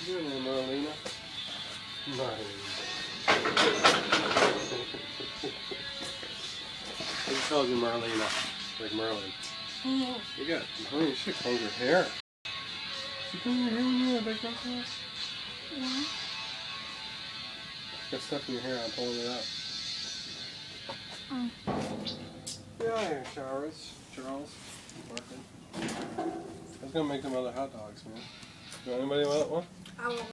doing there, Marlena? Marlena. Who calls you Marlena? Like Merlin. You got, honey, you should comb your hair. Did you comb your hair when you were a big girl class? Yeah. Got stuff in your hair, I'm pulling it out. Oh. Get out of here, Charles. Working. I was gonna make them other hot dogs, man. Do anybody want one? I won't.